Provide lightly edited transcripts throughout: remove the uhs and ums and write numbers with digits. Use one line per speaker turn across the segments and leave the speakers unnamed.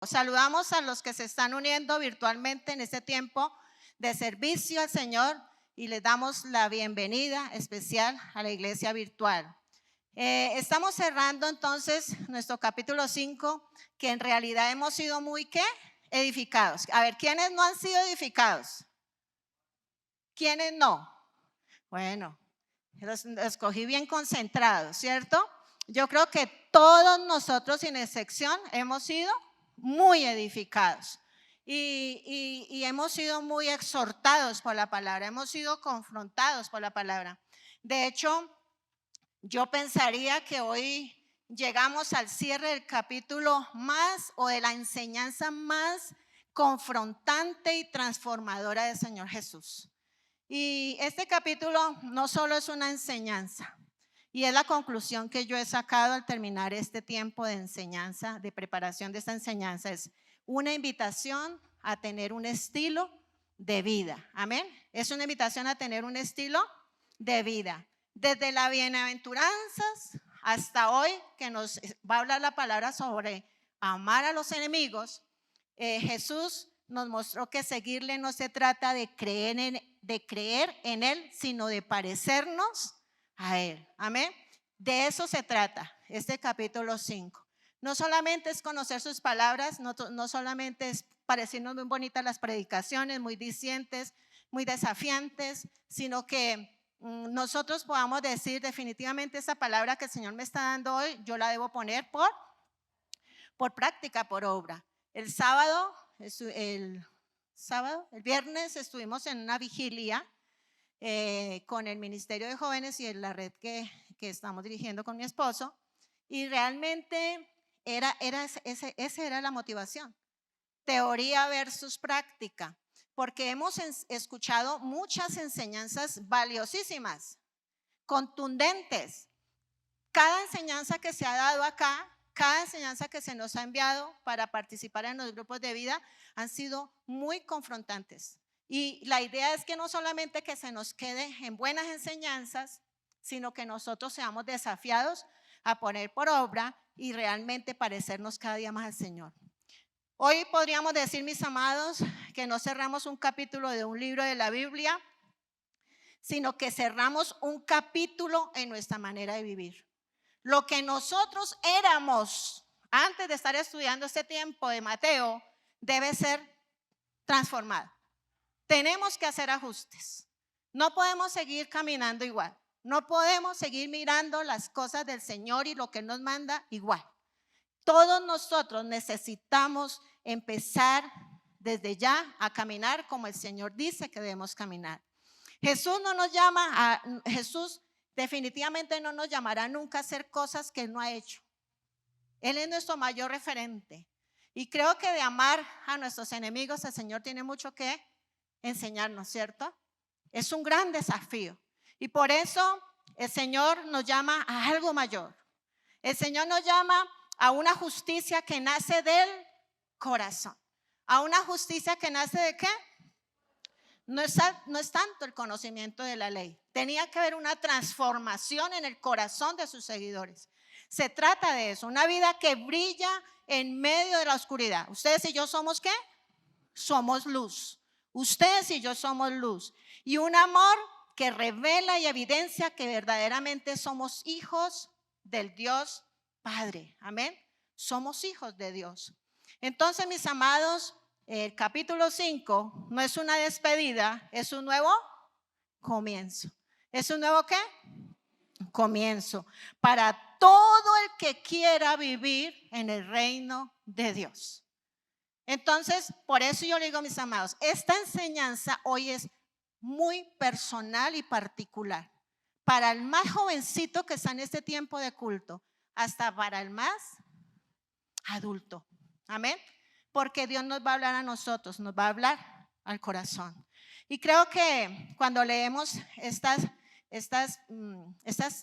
Saludamos a los que se están uniendo virtualmente en este tiempo de servicio al Señor y les damos la bienvenida especial a la iglesia virtual. Estamos cerrando entonces nuestro capítulo 5, que en realidad hemos sido muy, ¿qué? Edificados. A ver, ¿quiénes no han sido edificados? ¿Quiénes no? Bueno, los escogí bien concentrados, ¿cierto? Yo creo que todos nosotros, sin excepción, hemos sido muy edificados y hemos sido muy exhortados por la palabra, hemos sido confrontados por la palabra. De hecho, yo pensaría que hoy llegamos al cierre del capítulo más o de la enseñanza más confrontante y transformadora del Señor Jesús. Y este capítulo no solo es una enseñanza, y es la conclusión que yo he sacado al terminar este tiempo de enseñanza, de preparación de esta enseñanza, es una invitación a tener un estilo de vida. Amén. Es una invitación a tener un estilo de vida. Desde las bienaventuranzas hasta hoy, que nos va a hablar la palabra sobre amar a los enemigos, Jesús nos mostró que seguirle no se trata de creer en Él, sino de parecernos a Él. Amén. De eso se trata este capítulo 5. No solamente es conocer sus palabras, no solamente es parecernos muy bonitas las predicaciones, muy dicientes, muy desafiantes, sino que nosotros podamos decir definitivamente esa palabra que el Señor me está dando hoy, yo la debo poner por práctica, por obra. El viernes estuvimos en una vigilia con el Ministerio de Jóvenes y en la red que estamos dirigiendo con mi esposo, y realmente esa era la motivación, teoría versus práctica, porque hemos escuchado muchas enseñanzas valiosísimas, contundentes. Cada enseñanza que se ha dado acá, cada enseñanza que se nos ha enviado para participar en los grupos de vida han sido muy confrontantes. Y la idea es que no solamente que se nos quede en buenas enseñanzas, sino que nosotros seamos desafiados a poner por obra y realmente parecernos cada día más al Señor. Hoy podríamos decir, mis amados, que no cerramos un capítulo de un libro de la Biblia, sino que cerramos un capítulo en nuestra manera de vivir. Lo que nosotros éramos antes de estar estudiando este tiempo de Mateo debe ser transformado. Tenemos que hacer ajustes. No podemos seguir caminando igual. No podemos seguir mirando las cosas del Señor y lo que nos manda igual. Todos nosotros necesitamos empezar desde ya a caminar como el Señor dice que debemos caminar. Jesús definitivamente no nos llamará nunca a hacer cosas que Él no ha hecho. Él es nuestro mayor referente. Y creo que de amar a nuestros enemigos, el Señor tiene mucho que enseñarnos, ¿cierto? Es un gran desafío. Y por eso el Señor nos llama a algo mayor. El Señor nos llama a una justicia que nace del corazón. A una justicia que nace ¿de qué? No es tanto el conocimiento de la ley. Tenía que haber una transformación en el corazón de sus seguidores. Se trata de eso, una vida que brilla en medio de la oscuridad. Ustedes y yo somos ¿qué? Somos luz. Ustedes y yo somos luz. Y un amor que revela y evidencia que verdaderamente somos hijos del Dios Padre. Amén. Somos hijos de Dios. Entonces, mis amados, el capítulo 5 no es una despedida, es un nuevo comienzo. ¿Es un nuevo qué? Comienzo para todo el que quiera vivir en el reino de Dios. Entonces, por eso yo le digo, mis amados, esta enseñanza hoy es muy personal y particular. Para el más jovencito que está en este tiempo de culto, hasta para el más adulto. Amén. Porque Dios nos va a hablar a nosotros, nos va a hablar al corazón. Y creo que cuando leemos estas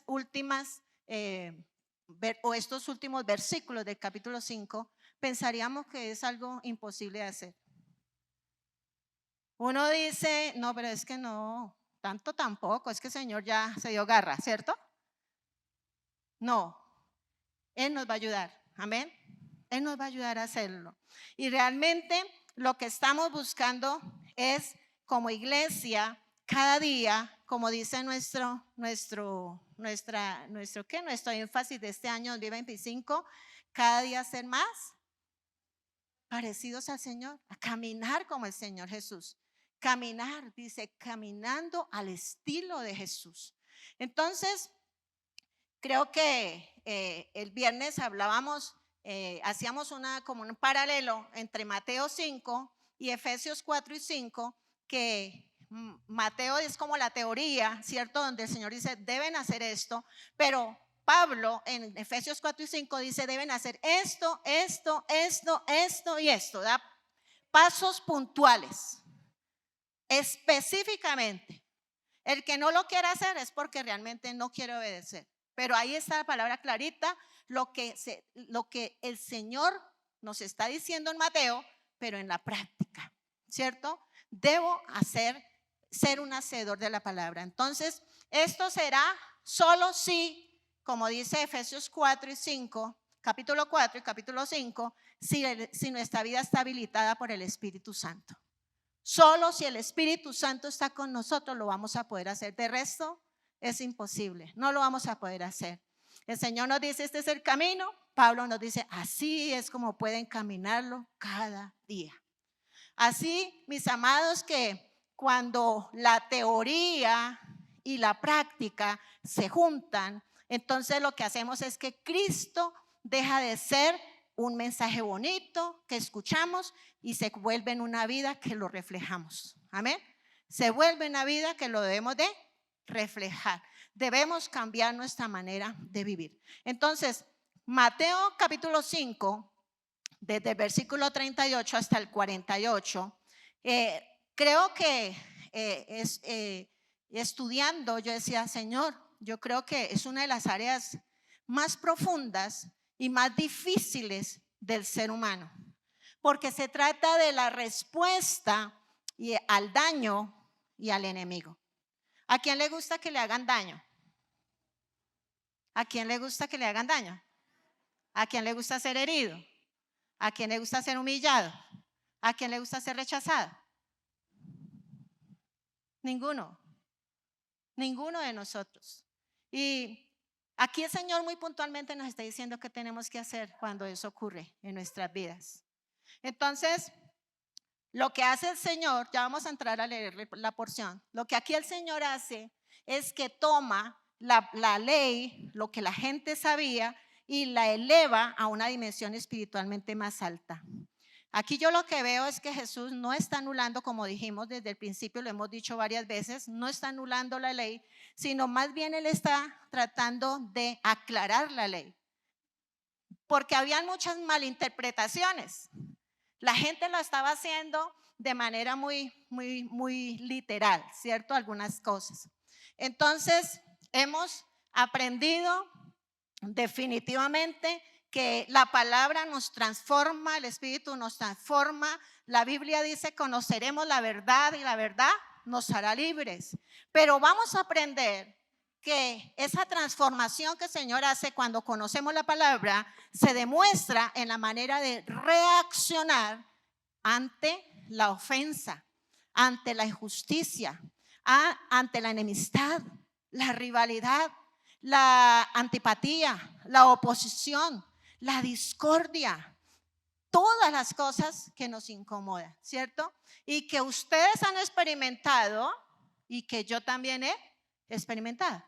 últimas o estos últimos versículos del capítulo 5, pensaríamos que es algo imposible de hacer. Uno dice, no, pero es que no, tanto tampoco, es que el Señor ya se dio garra, ¿cierto? No, Él nos va a ayudar, amén. Él nos va a ayudar a hacerlo. Y realmente lo que estamos buscando es, como iglesia, cada día, como dice nuestro énfasis de este año 2025, cada día ser más parecidos al Señor, a caminar como el Señor Jesús. Caminar, dice, caminando al estilo de Jesús. Entonces, creo que el viernes hablábamos, hacíamos como un paralelo entre Mateo 5 y Efesios 4 y 5, que Mateo es como la teoría, ¿cierto? Donde el Señor dice, deben hacer esto, pero Pablo en Efesios 4 y 5 dice, deben hacer esto, esto, esto, esto y esto. Da pasos puntuales, específicamente. El que no lo quiere hacer es porque realmente no quiere obedecer. Pero ahí está la palabra clarita, lo que el Señor nos está diciendo en Mateo, pero en la práctica, ¿cierto? Debo ser un hacedor de la palabra. Entonces, esto será solo si, como dice Efesios 4 y 5, capítulo 4 y capítulo 5, si nuestra vida está habilitada por el Espíritu Santo. Solo si el Espíritu Santo está con nosotros lo vamos a poder hacer. De resto es imposible, no lo vamos a poder hacer. El Señor nos dice, este es el camino. Pablo nos dice, así es como pueden caminarlo cada día. Así, mis amados, que cuando la teoría y la práctica se juntan, entonces lo que hacemos es que Cristo deja de ser un mensaje bonito que escuchamos y se vuelve en una vida que lo reflejamos. Amén. Se vuelve en una vida que lo debemos de reflejar. Debemos cambiar nuestra manera de vivir. Entonces, Mateo capítulo 5, desde el versículo 38 hasta el 48, creo que estudiando yo decía, Señor, yo creo que es una de las áreas más profundas y más difíciles del ser humano, porque se trata de la respuesta al daño y al enemigo. ¿A quién le gusta que le hagan daño? ¿A quién le gusta que le hagan daño? ¿A quién le gusta ser herido? ¿A quién le gusta ser humillado? ¿A quién le gusta ser rechazado? Ninguno de nosotros. Y aquí el Señor muy puntualmente nos está diciendo qué tenemos que hacer cuando eso ocurre en nuestras vidas. Entonces, lo que hace el Señor, ya vamos a entrar a leer la porción, lo que aquí el Señor hace es que toma la ley, lo que la gente sabía, y la eleva a una dimensión espiritualmente más alta. Aquí yo lo que veo es que Jesús no está anulando, como dijimos desde el principio, lo hemos dicho varias veces, no está anulando la ley, sino más bien Él está tratando de aclarar la ley. Porque habían muchas malinterpretaciones. La gente lo estaba haciendo de manera muy literal, ¿cierto? Algunas cosas. Entonces, hemos aprendido definitivamente que la palabra nos transforma, el Espíritu nos transforma. La Biblia dice, conoceremos la verdad y la verdad nos hará libres. Pero vamos a aprender que esa transformación que el Señor hace cuando conocemos la palabra se demuestra en la manera de reaccionar ante la ofensa, ante la injusticia, ante la enemistad, la rivalidad, la antipatía, la oposición, la discordia, todas las cosas que nos incomodan, ¿cierto? Y que ustedes han experimentado y que yo también he experimentado.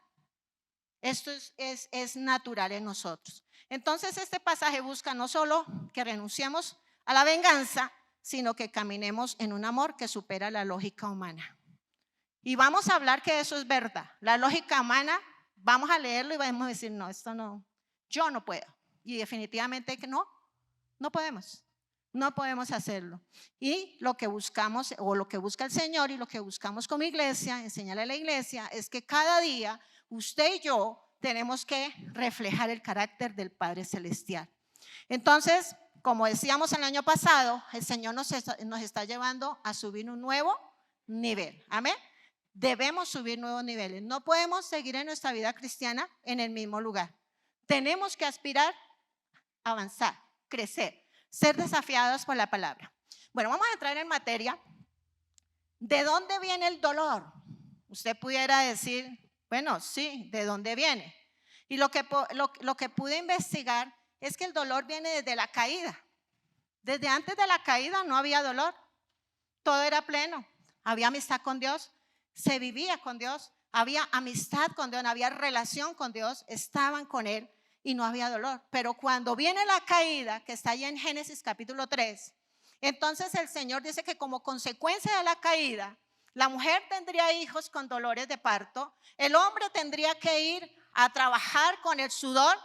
Esto es natural en nosotros. Entonces este pasaje busca no solo que renunciemos a la venganza, sino que caminemos en un amor que supera la lógica humana. Y vamos a hablar que eso es verdad. La lógica humana, vamos a leerlo y vamos a decir, no, esto no, yo no puedo. Y definitivamente que no podemos hacerlo. Y lo que buscamos, o lo que busca el Señor y lo que buscamos como iglesia, enseñarle a la iglesia, es que cada día usted y yo tenemos que reflejar el carácter del Padre Celestial. Entonces, como decíamos el año pasado, el Señor nos está llevando a subir un nuevo nivel. Amén. Debemos subir nuevos niveles. No podemos seguir en nuestra vida cristiana en el mismo lugar. Tenemos que aspirar a avanzar. crecer, ser desafiados por la palabra. Bueno, vamos a entrar en materia. ¿De dónde viene el dolor? Usted pudiera decir, bueno, sí, ¿de dónde viene? Y lo que pude investigar es que el dolor viene desde la caída. Desde antes de la caída no había dolor. Todo era pleno. Había amistad con Dios. Se vivía con Dios. Había amistad con Dios. Había relación con Dios. Estaban con Él y no había dolor. Pero cuando viene la caída, que está allí en Génesis capítulo 3, entonces el Señor dice que como consecuencia de la caída, la mujer tendría hijos con dolores de parto. El hombre tendría que ir a trabajar con el sudor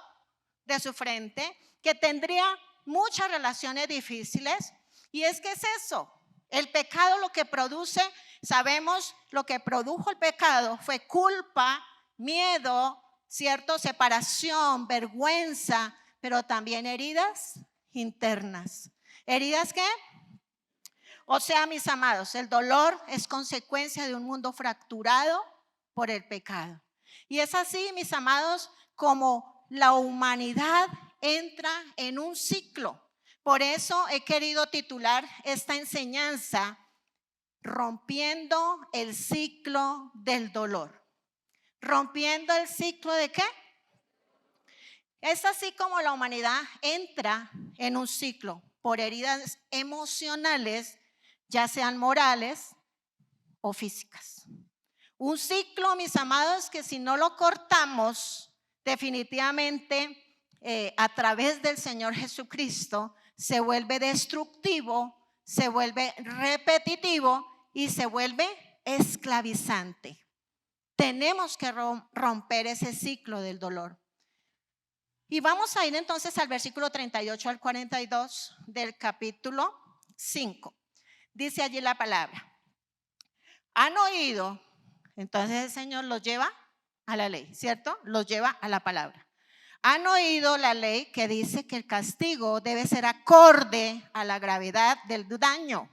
de su frente, que tendría muchas relaciones difíciles. Y es que es eso, el pecado lo que produce, sabemos lo que produjo el pecado fue culpa, miedo, cierto, separación, vergüenza, pero también heridas internas. ¿Heridas qué? O sea, mis amados, el dolor es consecuencia de un mundo fracturado por el pecado. Y es así, mis amados, como la humanidad entra en un ciclo. Por eso he querido titular esta enseñanza, Rompiendo el ciclo del dolor. ¿Rompiendo el ciclo de qué? Es así como la humanidad entra en un ciclo por heridas emocionales, ya sean morales o físicas. Un ciclo, mis amados, que si no lo cortamos definitivamente a través del Señor Jesucristo, se vuelve destructivo, se vuelve repetitivo y se vuelve esclavizante. Tenemos que romper ese ciclo del dolor. Y vamos a ir entonces al versículo 38 al 42 del capítulo 5. Dice allí la palabra. ¿Han oído? Entonces el Señor los lleva a la ley, ¿cierto? Los lleva a la palabra. ¿Han oído la ley que dice que el castigo debe ser acorde a la gravedad del daño?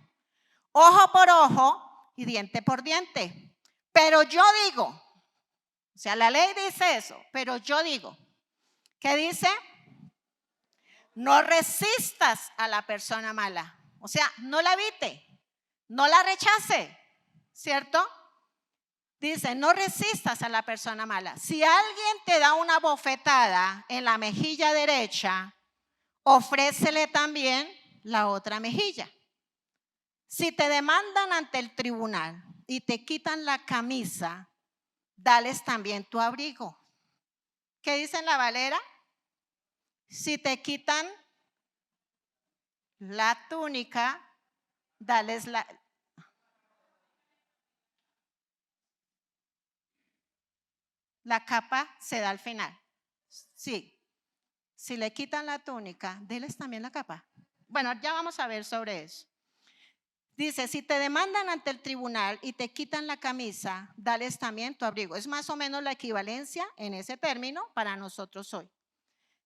Ojo por ojo y diente por diente. Pero yo digo, o sea, la ley dice eso, pero yo digo, ¿qué dice? No resistas a la persona mala. O sea, no la evite, no la rechace, ¿cierto? Dice, no resistas a la persona mala. Si alguien te da una bofetada en la mejilla derecha, ofrécele también la otra mejilla. Si te demandan ante el tribunal y te quitan la camisa, dales también tu abrigo. ¿Qué dice en la Valera? Si te quitan la túnica, dales la capa, se da al final. Sí, si le quitan la túnica, déles también la capa. Bueno, ya vamos a ver sobre eso. Dice, si te demandan ante el tribunal y te quitan la camisa, dales también tu abrigo. Es más o menos la equivalencia en ese término para nosotros hoy.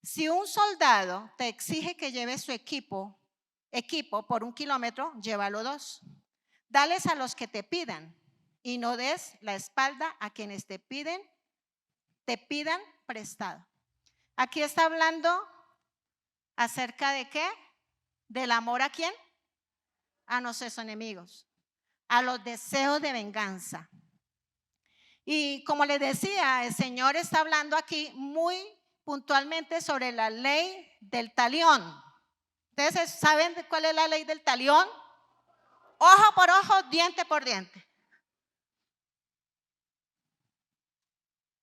Si un soldado te exige que lleves su equipo por 1 kilómetro, llévalo 2. Dales a los que te pidan y no des la espalda a quienes te pidan prestado. Aquí está hablando acerca de qué? Del amor a quién? A nuestros enemigos, a los deseos de venganza. Y como les decía, el Señor está hablando aquí muy puntualmente sobre la ley del talión. ¿Ustedes saben cuál es la ley del talión? Ojo por ojo, diente por diente.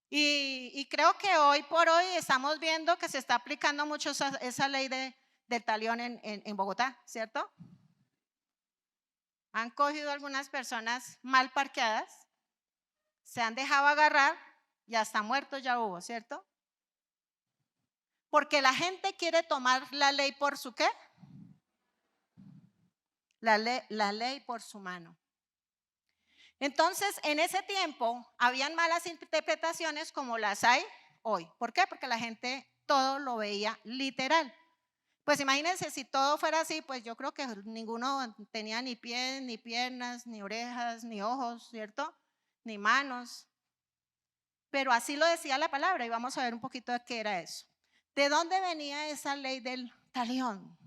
Y creo que hoy por hoy estamos viendo que se está aplicando mucho esa ley del talión en Bogotá, ¿cierto? Han cogido algunas personas mal parqueadas, se han dejado agarrar y hasta muertos ya hubo, ¿cierto? Porque la gente quiere tomar la ley por su ¿qué? La ley por su mano. Entonces, en ese tiempo, habían malas interpretaciones como las hay hoy. ¿Por qué? Porque la gente todo lo veía literal. Pues imagínense, si todo fuera así, pues yo creo que ninguno tenía ni pies, ni piernas, ni orejas, ni ojos, ¿cierto? Ni manos. Pero así lo decía la palabra y vamos a ver un poquito de qué era eso. ¿De dónde venía esa ley del talión.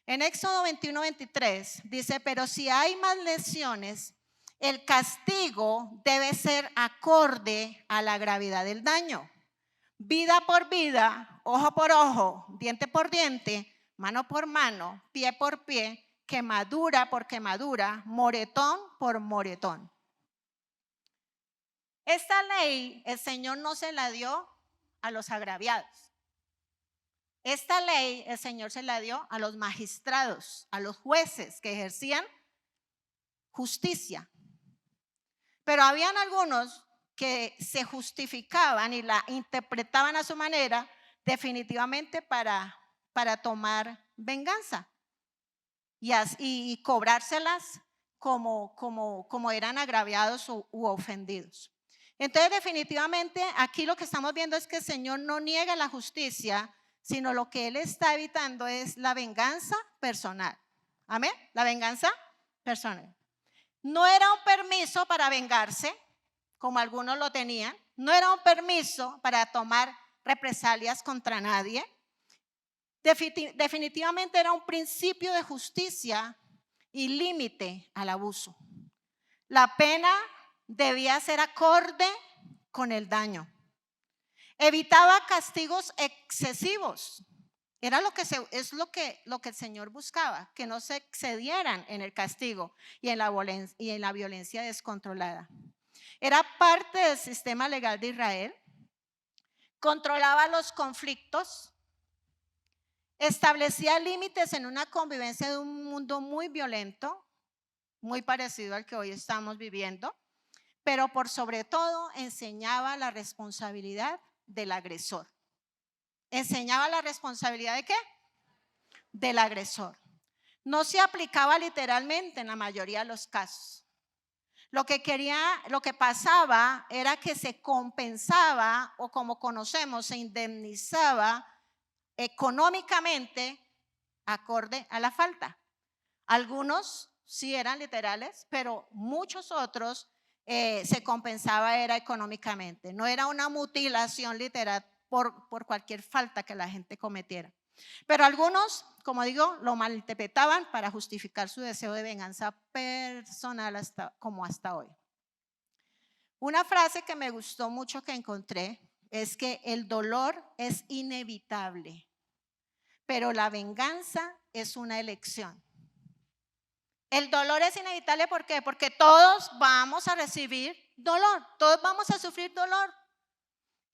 En Éxodo 21:23 dice, pero si hay más lesiones, el castigo debe ser acorde a la gravedad del daño. Vida por vida, ojo por ojo, diente por diente, mano por mano, pie por pie, quemadura por quemadura, moretón por moretón. Esta ley el Señor no se la dio a los agraviados. Esta ley el Señor se la dio a los magistrados, a los jueces que ejercían justicia. Pero habían algunos que se justificaban y la interpretaban a su manera, definitivamente para tomar venganza y cobrárselas como eran agraviados u ofendidos. Entonces, definitivamente, aquí lo que estamos viendo es que el Señor no niega la justicia, sino lo que Él está evitando es la venganza personal. Amén, la venganza personal. No era un permiso para vengarse, como algunos lo tenían. No era un permiso para tomar represalias contra nadie. Definitivamente era un principio de justicia y límite al abuso. La pena debía ser acorde con el daño. Evitaba castigos excesivos. Era lo que el Señor buscaba, que no se excedieran en el castigo y en la violencia descontrolada. Era parte del sistema legal de Israel. Controlaba los conflictos. Establecía límites en una convivencia de un mundo muy violento, muy parecido al que hoy estamos viviendo, pero por sobre todo enseñaba la responsabilidad del agresor. ¿Enseñaba la responsabilidad de qué? Del agresor. No se aplicaba literalmente en la mayoría de los casos. Lo que pasaba era que se compensaba, o como conocemos, se indemnizaba económicamente acorde a la falta. Algunos sí eran literales, pero muchos otros se compensaba era económicamente. No era una mutilación literal por cualquier falta que la gente cometiera. Pero algunos, como digo, lo malinterpretaban para justificar su deseo de venganza personal como hasta hoy. Una frase que me gustó mucho que encontré es que el dolor es inevitable, pero la venganza es una elección. El dolor es inevitable, ¿por qué? Porque todos vamos a recibir dolor, todos vamos a sufrir dolor.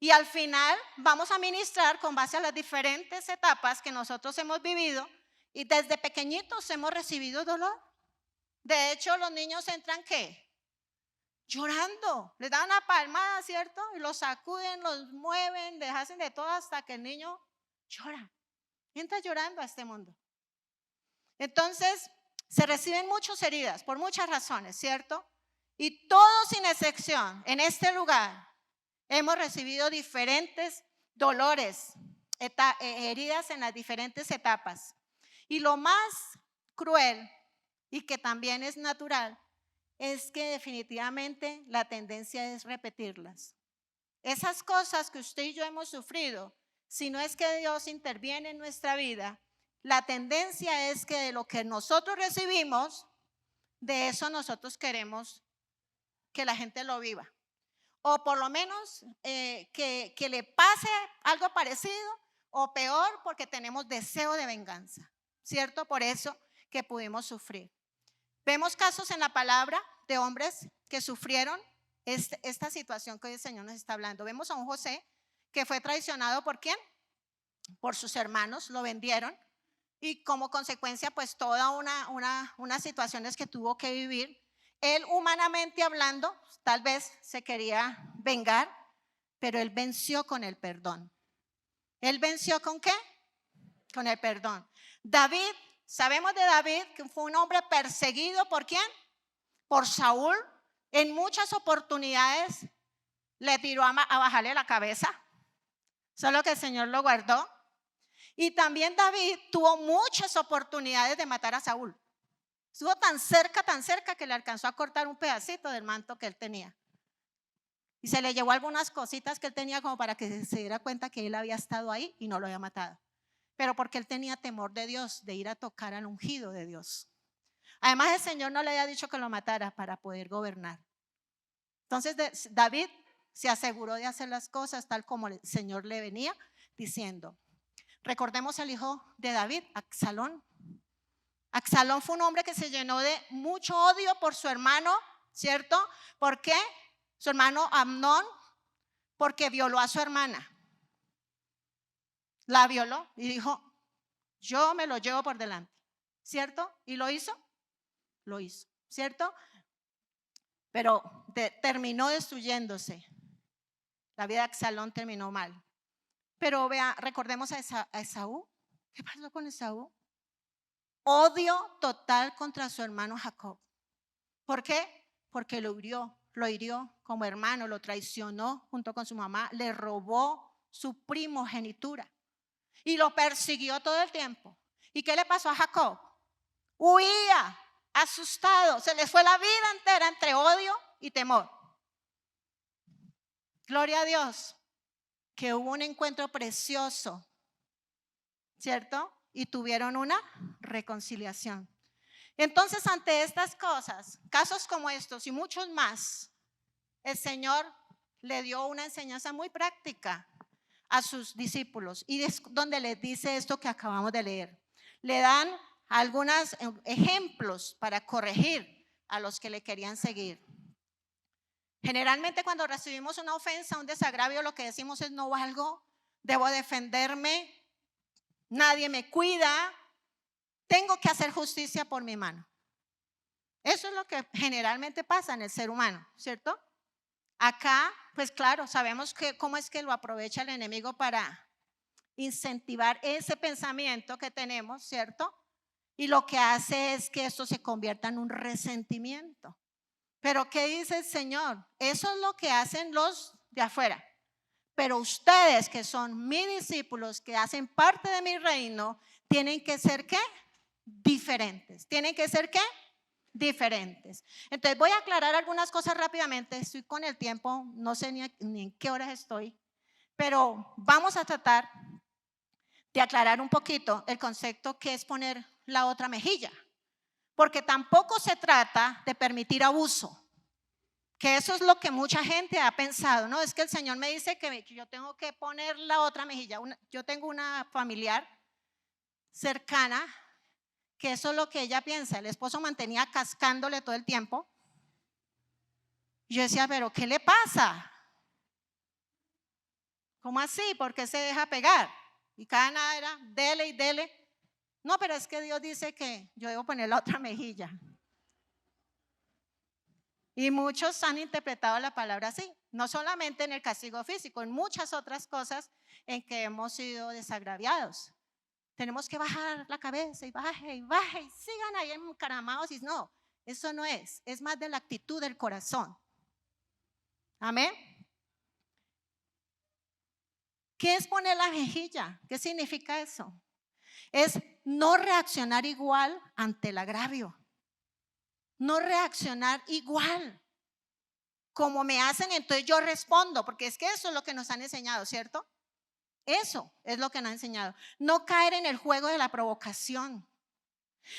Y al final vamos a ministrar con base a las diferentes etapas que nosotros hemos vivido, y desde pequeñitos hemos recibido dolor. De hecho, los niños entran, ¿qué? Llorando. Les dan una palmada, ¿cierto? Y los sacuden, los mueven, les hacen de todo hasta que el niño llora. Entra llorando a este mundo. Entonces, se reciben muchas heridas por muchas razones, ¿cierto? Y todos sin excepción en este lugar hemos recibido diferentes dolores, heridas en las diferentes etapas. Y lo más cruel, y que también es natural, es que definitivamente la tendencia es repetirlas. Esas cosas que usted y yo hemos sufrido, si no es que Dios interviene en nuestra vida, la tendencia es que de lo que nosotros recibimos, de eso nosotros queremos que la gente lo viva. O por lo menos que le pase algo parecido o peor, porque tenemos deseo de venganza, ¿cierto? Por eso que pudimos sufrir. Vemos casos en la palabra de hombres que sufrieron esta situación que hoy el Señor nos está hablando. Vemos a un José que fue traicionado ¿por quién? Por sus hermanos, lo vendieron, y como consecuencia pues toda unas situaciones que tuvo que vivir. Él, humanamente hablando, tal vez se quería vengar, pero él venció con el perdón. ¿Él venció con qué? Con el perdón. David, sabemos de David que fue un hombre perseguido ¿por quién? Por Saúl. En muchas oportunidades le tiró a bajarle la cabeza, solo que el Señor lo guardó. Y también David tuvo muchas oportunidades de matar a Saúl. Estuvo tan cerca que le alcanzó a cortar un pedacito del manto que él tenía. Y se le llevó algunas cositas que él tenía como para que se diera cuenta que él había estado ahí y no lo había matado. pero porque él tenía temor de Dios, de ir a tocar al ungido de Dios. Además, el Señor no le había dicho que lo matara para poder gobernar. Entonces David se aseguró de hacer las cosas tal como el Señor le venía diciendo. Recordemos al hijo de David, Absalón. Absalón fue un hombre que se llenó de mucho odio por su hermano, ¿cierto? ¿Por qué? Su hermano Amnón, porque violó a su hermana. La violó y dijo, yo me lo llevo por delante, ¿cierto? ¿Y lo hizo? Lo hizo, ¿cierto? Pero terminó destruyéndose. La vida de Absalón terminó mal. Pero vea, recordemos a Esaú. ¿Qué pasó con Esaú? Odio total contra su hermano Jacob. ¿Por qué? Porque lo hirió como hermano, lo traicionó junto con su mamá, le robó su primogenitura y lo persiguió todo el tiempo. ¿Y qué le pasó a Jacob? Huía, asustado, se le fue la vida entera entre odio y temor. Gloria a Dios, que hubo un encuentro precioso, ¿cierto? Y tuvieron una reconciliación. Entonces, ante estas cosas, casos como estos y muchos más, el Señor le dio una enseñanza muy práctica a sus discípulos y es donde les dice esto que acabamos de leer. Le dan algunos ejemplos para corregir a los que le querían seguir. Generalmente cuando recibimos una ofensa, un desagravio, lo que decimos es no valgo, debo defenderme, nadie me cuida, tengo que hacer justicia por mi mano. Eso es lo que generalmente pasa en el ser humano, ¿cierto? Acá, pues claro, sabemos cómo es que lo aprovecha el enemigo para incentivar ese pensamiento que tenemos, ¿cierto? Y lo que hace es que esto se convierta en un resentimiento. Pero ¿qué dice el Señor? Eso es lo que hacen los de afuera. Pero ustedes que son mis discípulos, que hacen parte de mi reino, tienen que ser ¿qué? Diferentes. ¿Tienen que ser qué? Diferentes. Entonces voy a aclarar algunas cosas rápidamente. Estoy con el tiempo, no sé ni en qué horas estoy, pero vamos a tratar de aclarar un poquito el concepto que es poner la otra mejilla. Porque tampoco se trata de permitir abuso. Que eso es lo que mucha gente ha pensado, ¿no? Es que el Señor me dice que yo tengo que poner la otra mejilla. Yo tengo una familiar cercana que eso es lo que ella piensa. El esposo mantenía cascándole todo el tiempo. Yo decía, pero ¿qué le pasa? ¿Cómo así? ¿Por qué se deja pegar? Y cada nada era dele y dele. No, pero es que Dios dice que yo debo poner la otra mejilla. Y muchos han interpretado la palabra así, no solamente en el castigo físico, en muchas otras cosas en que hemos sido desagraviados. Tenemos que bajar la cabeza y baje, y sigan ahí encaramados. Y no, eso no es más de la actitud del corazón. Amén. ¿Qué es poner la mejilla? ¿Qué significa eso? Es no reaccionar igual ante el agravio. No reaccionar igual. Como me hacen, entonces yo respondo, porque es que eso es lo que nos han enseñado, ¿cierto? Eso es lo que nos han enseñado. No caer en el juego de la provocación.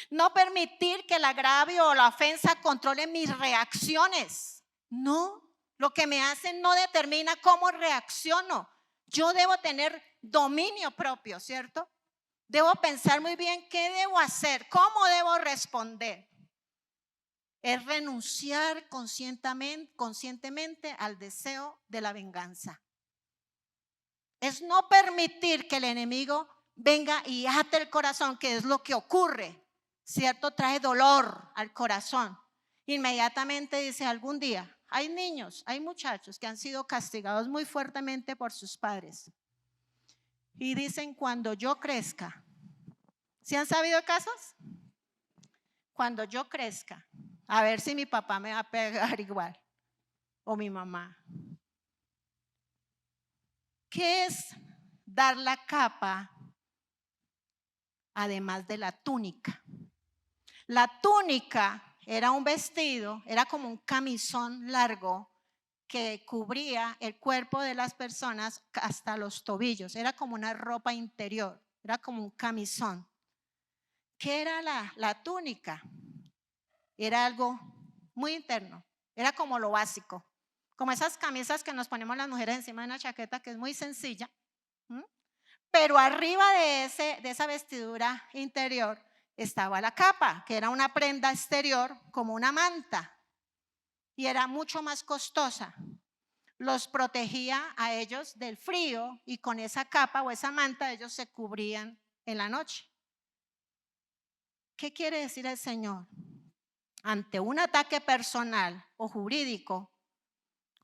No permitir que el agravio o la ofensa controle mis reacciones. No, lo que me hacen no determina cómo reacciono. Yo debo tener dominio propio, ¿cierto? Debo pensar muy bien qué debo hacer, cómo debo responder. Es renunciar conscientemente al deseo de la venganza. Es no permitir que el enemigo venga y ate el corazón, que es lo que ocurre, ¿cierto? Trae dolor al corazón. Inmediatamente dice algún día, hay niños, hay muchachos que han sido castigados muy fuertemente por sus padres. Y dicen, cuando yo crezca, ¿sí han sabido casos? Cuando yo crezca, a ver si mi papá me va a pegar igual, o mi mamá. ¿Qué es dar la capa además de la túnica? La túnica era un vestido, era como un camisón largo que cubría el cuerpo de las personas hasta los tobillos. Era como una ropa interior. era como un camisón. ¿Qué era la túnica? Era algo muy interno, era como lo básico, como esas camisas que nos ponemos las mujeres encima de una chaqueta que es muy sencilla, pero arriba de esa vestidura interior estaba la capa, que era una prenda exterior como una manta y era mucho más costosa. Los protegía a ellos del frío y con esa capa o esa manta ellos se cubrían en la noche. ¿Qué quiere decir el Señor? Ante un ataque personal o jurídico,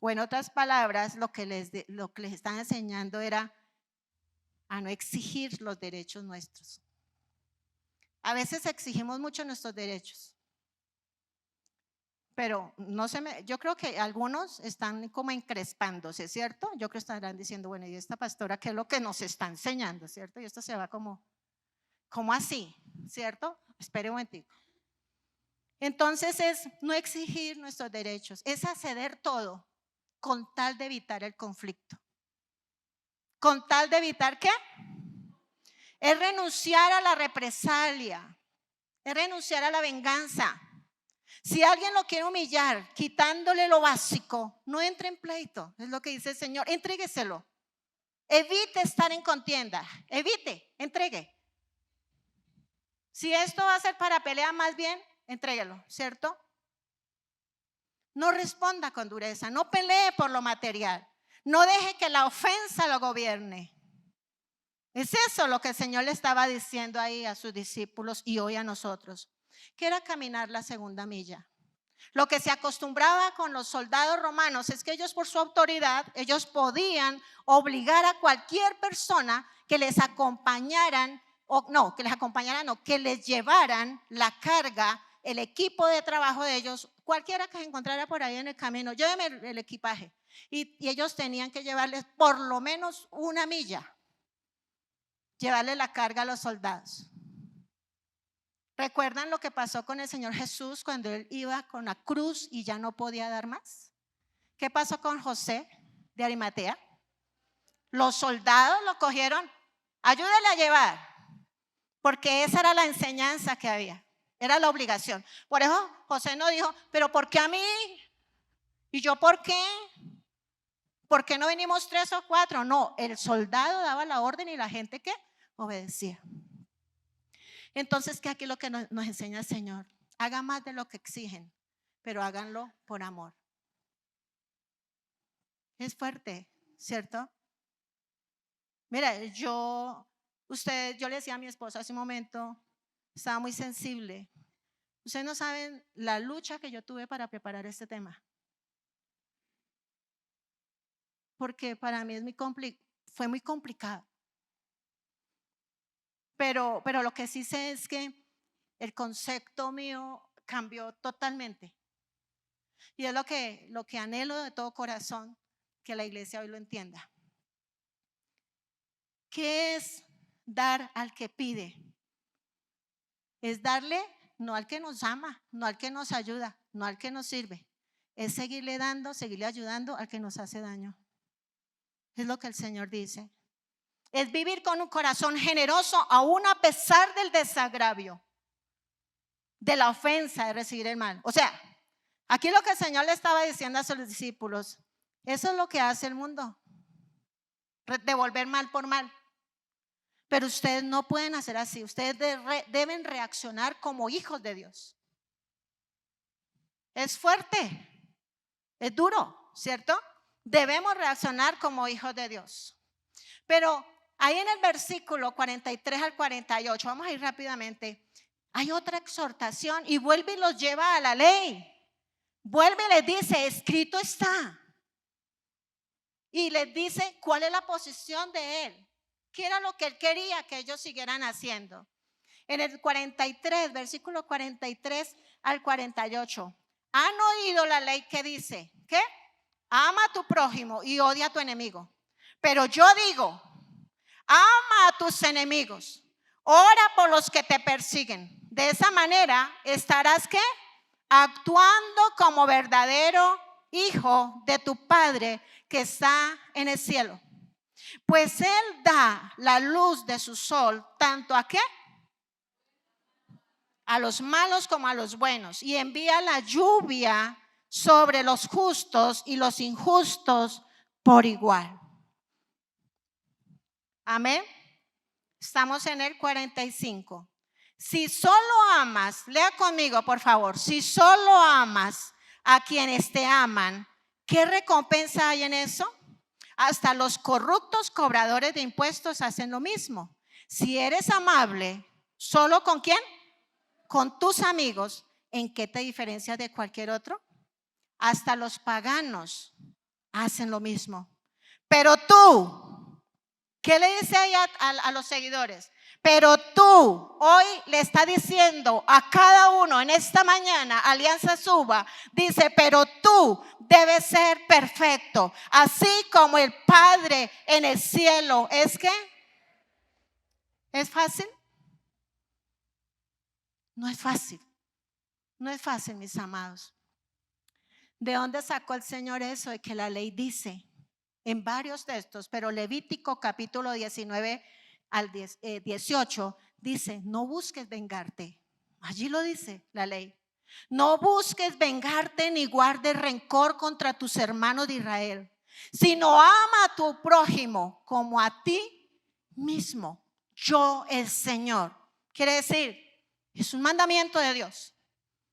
o en otras palabras, lo que les están enseñando era a no exigir los derechos nuestros. A veces exigimos mucho nuestros derechos, pero yo creo que algunos están como encrespándose, ¿cierto? Yo creo que estarán diciendo, bueno, ¿y esta pastora qué es lo que nos está enseñando, ¿cierto? Y esto se va como así, ¿cierto? Espere un momentico. Entonces es no exigir nuestros derechos, es acceder todo con tal de evitar el conflicto. ¿Con tal de evitar qué? Es renunciar a la represalia, es renunciar a la venganza. Si alguien lo quiere humillar, quitándole lo básico, no entre en pleito, es lo que dice el Señor, entrégueselo. Evite estar en contienda, entregue. Si esto va a ser para pelear, más bien, entréguelo, ¿cierto? No responda con dureza, no pelee por lo material, no deje que la ofensa lo gobierne. Es eso lo que el Señor le estaba diciendo ahí a sus discípulos y hoy a nosotros, que era caminar la segunda milla. Lo que se acostumbraba con los soldados romanos es que ellos por su autoridad, ellos podían obligar a cualquier persona que les acompañaran, que les llevaran la carga, el equipo de trabajo de ellos, cualquiera que se encontrara por ahí en el camino, lléveme el equipaje. Y ellos tenían que llevarles por lo menos una milla, llevarle la carga a los soldados. ¿Recuerdan lo que pasó con el Señor Jesús cuando Él iba con la cruz y ya no podía dar más? ¿Qué pasó con José de Arimatea? Los soldados lo cogieron, ayúdale a llevar, porque esa era la enseñanza que había, era la obligación. Por eso José no dijo, pero ¿por qué a mí? ¿Y yo por qué? ¿Por qué no venimos 3 o 4? No, el soldado daba la orden y la gente ¿qué? Obedecía. Entonces, ¿qué aquí es lo que nos enseña el Señor? Hagan más de lo que exigen, pero háganlo por amor. Es fuerte, ¿cierto? Mira, yo le decía a mi esposa hace un momento, estaba muy sensible. Ustedes no saben la lucha que yo tuve para preparar este tema. Porque para mí fue muy complicado. Pero lo que sí sé es que el concepto mío cambió totalmente. Y es lo que anhelo de todo corazón, que la iglesia hoy lo entienda. ¿Qué es dar al que pide? Es darle no al que nos ama, no al que nos ayuda, no al que nos sirve. Es seguirle dando, seguirle ayudando al que nos hace daño. Es lo que el Señor dice. Es vivir con un corazón generoso aún a pesar del desagravio, de la ofensa, de recibir el mal. O sea, aquí lo que el Señor le estaba diciendo a sus discípulos, eso es lo que hace el mundo, devolver mal por mal. Pero ustedes no pueden hacer así, ustedes deben reaccionar como hijos de Dios. Es fuerte, es duro, ¿cierto? Debemos reaccionar como hijos de Dios. Pero ahí en el versículo 43 al 48, vamos a ir rápidamente, hay otra exhortación y vuelve y los lleva a la ley. Vuelve y les dice, escrito está. Y les dice cuál es la posición de él. ¿Qué era lo que él quería que ellos siguieran haciendo? En el 43, versículo 43 al 48. ¿Han oído la ley que dice? ¿Qué? Ama a tu prójimo y odia a tu enemigo. Pero yo digo, ama a tus enemigos. Ora por los que te persiguen. De esa manera estarás ¿qué? Actuando como verdadero hijo de tu Padre que está en el cielo. Pues Él da la luz de su sol, tanto ¿a qué? A los malos como a los buenos. Y envía la lluvia sobre los justos y los injustos por igual. Amén. Estamos en el 45. Si solo amas, lea conmigo por favor, si solo amas a quienes te aman, ¿qué recompensa hay en eso? Hasta los corruptos cobradores de impuestos hacen lo mismo. Si eres amable, ¿solo con quién? Con tus amigos. ¿En qué te diferencias de cualquier otro? Hasta los paganos hacen lo mismo. Pero tú, ¿qué le dice ella a los seguidores? Pero tú hoy le está diciendo a cada uno en esta mañana, Alianza Suba, dice, pero tú debes ser perfecto, así como el Padre en el cielo. ¿Es qué? ¿Es fácil? No es fácil. No es fácil, mis amados. ¿De dónde sacó el Señor eso de que la ley dice? En varios textos, pero Levítico capítulo 19 al 18 dice, no busques vengarte. Allí lo dice la ley. No busques vengarte ni guardes rencor contra tus hermanos de Israel, sino ama a tu prójimo como a ti mismo. Yo el Señor. Quiere decir, es un mandamiento de Dios.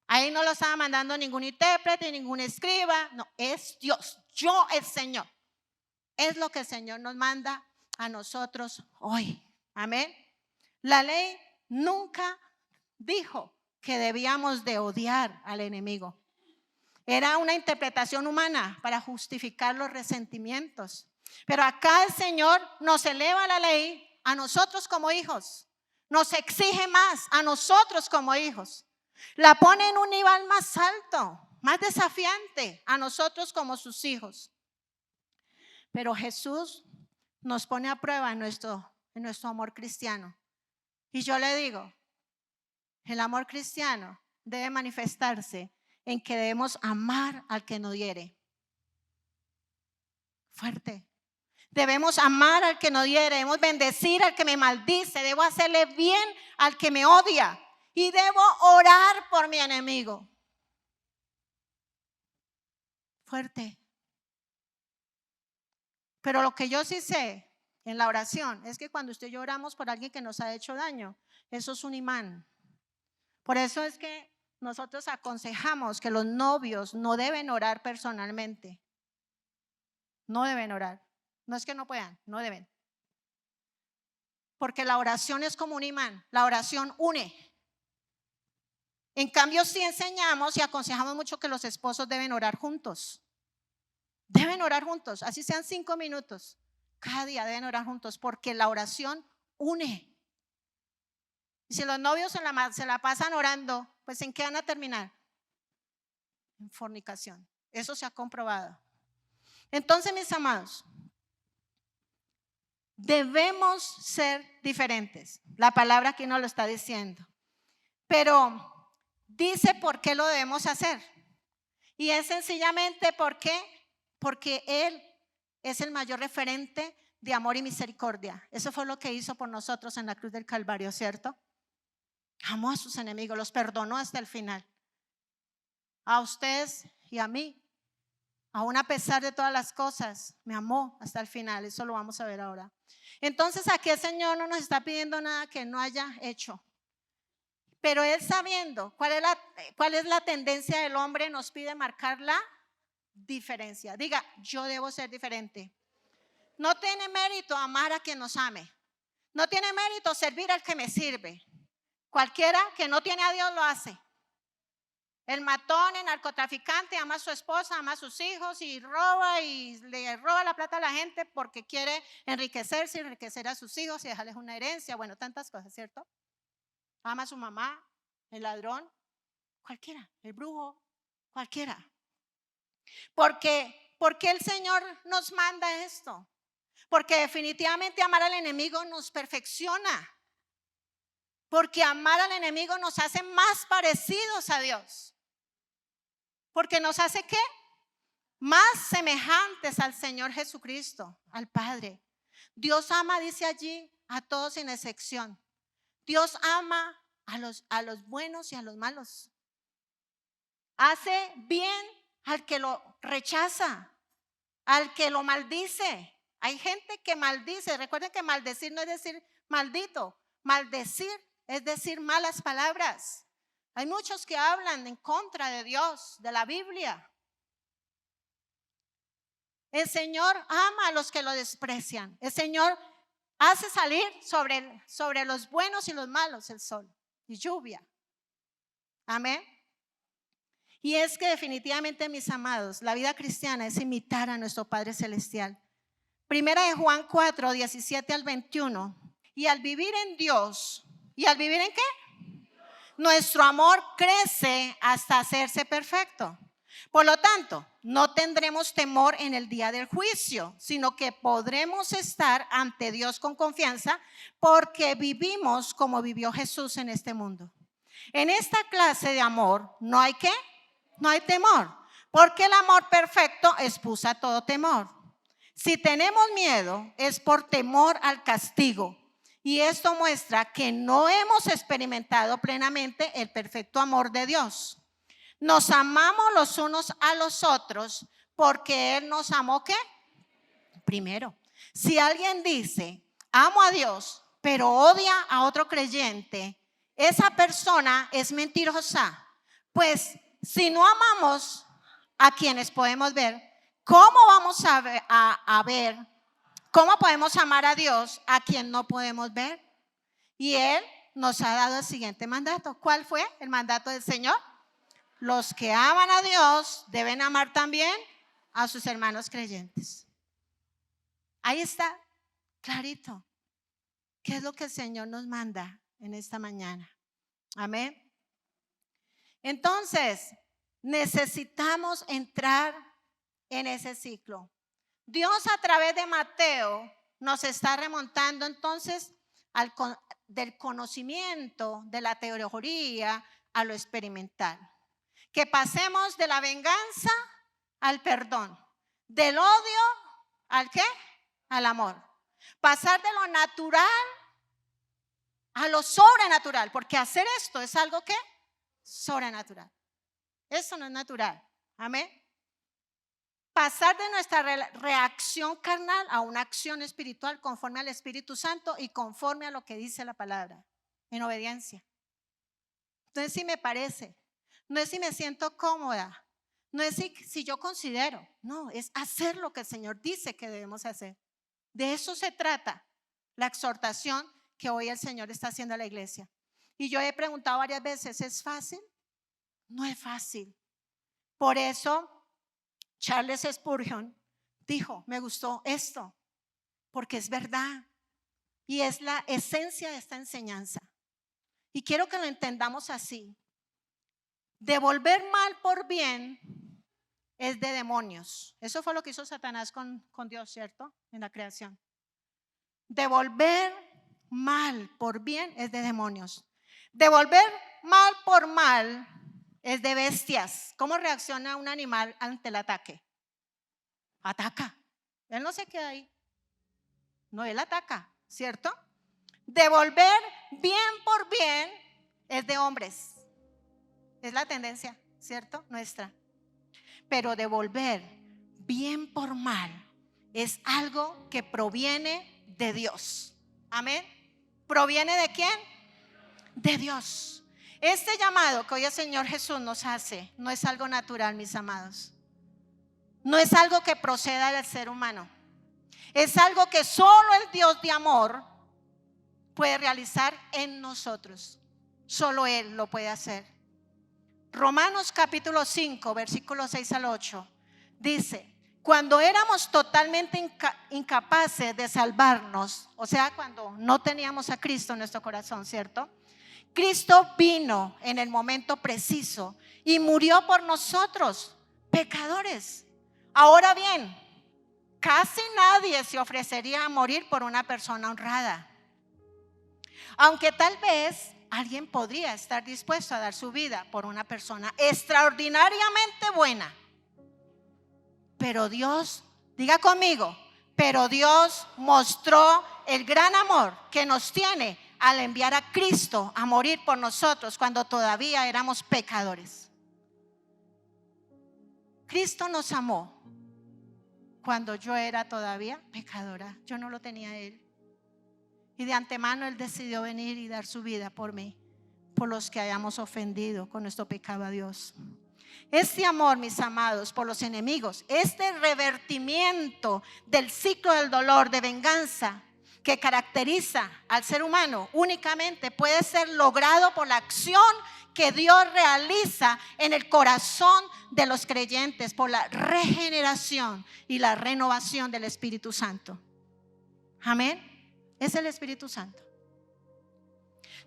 Ahí no lo estaba mandando ningún intérprete, ningún escriba. No, es Dios. Yo el Señor. Es lo que el Señor nos manda a nosotros hoy. Amén. La ley nunca dijo que debíamos de odiar al enemigo. Era una interpretación humana para justificar los resentimientos. Pero acá el Señor nos eleva la ley a nosotros como hijos. Nos exige más a nosotros como hijos. La pone en un nivel más alto, más desafiante a nosotros como sus hijos. Pero Jesús nos pone a prueba en nuestro amor cristiano. Y yo le digo, el amor cristiano debe manifestarse en que debemos amar al que nos hiere. Fuerte. Debemos amar al que nos hiere, debemos bendecir al que me maldice, debo hacerle bien al que me odia y debo orar por mi enemigo. Fuerte. Pero lo que yo sí sé en la oración es que cuando usted y yo oramos por alguien que nos ha hecho daño, eso es un imán. Por eso es que nosotros aconsejamos que los novios no deben orar personalmente. No deben orar. No es que no puedan, no deben. Porque la oración es como un imán. La oración une. En cambio, sí enseñamos y aconsejamos mucho que los esposos deben orar juntos. Deben orar juntos, así sean 5 minutos. Cada día deben orar juntos porque la oración une. Y si los novios se la pasan orando, pues ¿en qué van a terminar? En fornicación. Eso se ha comprobado. Entonces, mis amados, debemos ser diferentes. La palabra aquí nos lo está diciendo. Pero dice por qué lo debemos hacer. Y es sencillamente porque Él es el mayor referente de amor y misericordia. Eso fue lo que hizo por nosotros en la cruz del Calvario, ¿cierto? Amó a sus enemigos, los perdonó hasta el final. A ustedes y a mí, aún a pesar de todas las cosas, me amó hasta el final. Eso lo vamos a ver ahora. Entonces aquí el Señor no nos está pidiendo nada que no haya hecho. Pero Él, sabiendo cuál es la tendencia del hombre, nos pide marcar la diferencia. Diga, yo debo ser diferente. No tiene mérito amar a quien nos ame. No tiene mérito servir al que me sirve. Cualquiera que no tiene a Dios lo hace. El matón, el narcotraficante ama a su esposa, ama a sus hijos y le roba la plata a la gente porque quiere enriquecerse, enriquecer a sus hijos y dejarles una herencia. Bueno, tantas cosas, ¿cierto? Ama a su mamá, el ladrón, cualquiera, el brujo, cualquiera. ¿Por qué el Señor nos manda esto? Porque definitivamente amar al enemigo nos perfecciona. Porque amar al enemigo nos hace más parecidos a Dios. Porque nos hace ¿qué? Más semejantes al Señor Jesucristo, al Padre. Dios ama, dice allí, a todos sin excepción. Dios ama a los buenos y a los malos. Hace bien al que lo rechaza, al que lo maldice. Hay gente que maldice. Recuerden que maldecir no es decir maldito. Maldecir es decir malas palabras. Hay muchos que hablan en contra de Dios, de la Biblia. El Señor ama a los que lo desprecian. El Señor hace salir sobre los buenos y los malos el sol y lluvia. Amén. Y es que definitivamente, mis amados, la vida cristiana es imitar a nuestro Padre Celestial. Primera de Juan 4, 17 al 21. Y al vivir en Dios, ¿y al vivir en qué? Nuestro amor crece hasta hacerse perfecto. Por lo tanto, no tendremos temor en el día del juicio, sino que podremos estar ante Dios con confianza porque vivimos como vivió Jesús en este mundo. En esta clase de amor, ¿no hay qué? No hay temor, porque el amor perfecto expulsa todo temor. Si tenemos miedo, es por temor al castigo. Y esto muestra que no hemos experimentado plenamente el perfecto amor de Dios. Nos amamos los unos a los otros porque Él nos amó, ¿qué? Primero. Si alguien dice, amo a Dios, pero odia a otro creyente, esa persona es mentirosa. Pues si no amamos a quienes podemos ver, ¿cómo vamos a ver? ¿Cómo podemos amar a Dios a quien no podemos ver? Y Él nos ha dado el siguiente mandato. ¿Cuál fue el mandato del Señor? Los que aman a Dios deben amar también a sus hermanos creyentes. Ahí está, clarito. ¿Qué es lo que el Señor nos manda en esta mañana? Amén. Entonces, necesitamos entrar en ese ciclo. Dios a través de Mateo nos está remontando entonces del conocimiento de la teoría a lo experimental. Que pasemos de la venganza al perdón, del odio al ¿qué? Al amor. Pasar de lo natural a lo sobrenatural, porque hacer esto es algo que sobrenatural. Eso no es natural. Amén. Pasar de nuestra reacción carnal a una acción espiritual conforme al Espíritu Santo y conforme a lo que dice la palabra, en obediencia. Entonces, si me parece, no es si me siento cómoda, no es si yo considero, no, es hacer lo que el Señor dice que debemos hacer. De eso se trata la exhortación que hoy el Señor está haciendo a la iglesia. Y yo he preguntado varias veces, ¿es fácil? No es fácil. Por eso Charles Spurgeon dijo, me gustó esto, porque es verdad y es la esencia de esta enseñanza. Y quiero que lo entendamos así. Devolver mal por bien es de demonios. Eso fue lo que hizo Satanás con Dios, ¿cierto? En la creación. Devolver mal por bien es de demonios. Devolver mal por mal es de bestias. ¿Cómo reacciona un animal ante el ataque? Ataca. Él no se queda ahí. No, él ataca, ¿cierto? Devolver bien por bien es de hombres. Es la tendencia, ¿cierto? Nuestra. Pero devolver bien por mal es algo que proviene de Dios. Amén. ¿Proviene de quién? De Dios. Este llamado que hoy el Señor Jesús nos hace no es algo natural, mis amados. No es algo que proceda del ser humano. Es algo que solo el Dios de amor puede realizar en nosotros. Solo Él lo puede hacer. Romanos capítulo 5, versículos 6 al 8 dice: cuando éramos totalmente incapaces de salvarnos, o sea, cuando no teníamos a Cristo en nuestro corazón, ¿cierto? Cristo vino en el momento preciso y murió por nosotros, pecadores. Ahora bien, casi nadie se ofrecería a morir por una persona honrada. Aunque tal vez alguien podría estar dispuesto a dar su vida por una persona extraordinariamente buena. Pero Dios, diga conmigo, Pero Dios mostró el gran amor que nos tiene al enviar a Cristo a morir por nosotros cuando todavía éramos pecadores. Cristo nos amó cuando yo era todavía pecadora. Yo no lo tenía a Él. Y de antemano Él decidió venir y dar su vida por mí, por los que hayamos ofendido con nuestro pecado a Dios. Este amor, mis amados, por los enemigos, este revertimiento del ciclo del dolor, de venganza que caracteriza al ser humano, únicamente puede ser logrado por la acción que Dios realiza en el corazón de los creyentes, por la regeneración y la renovación del Espíritu Santo. Amén. Es el Espíritu Santo.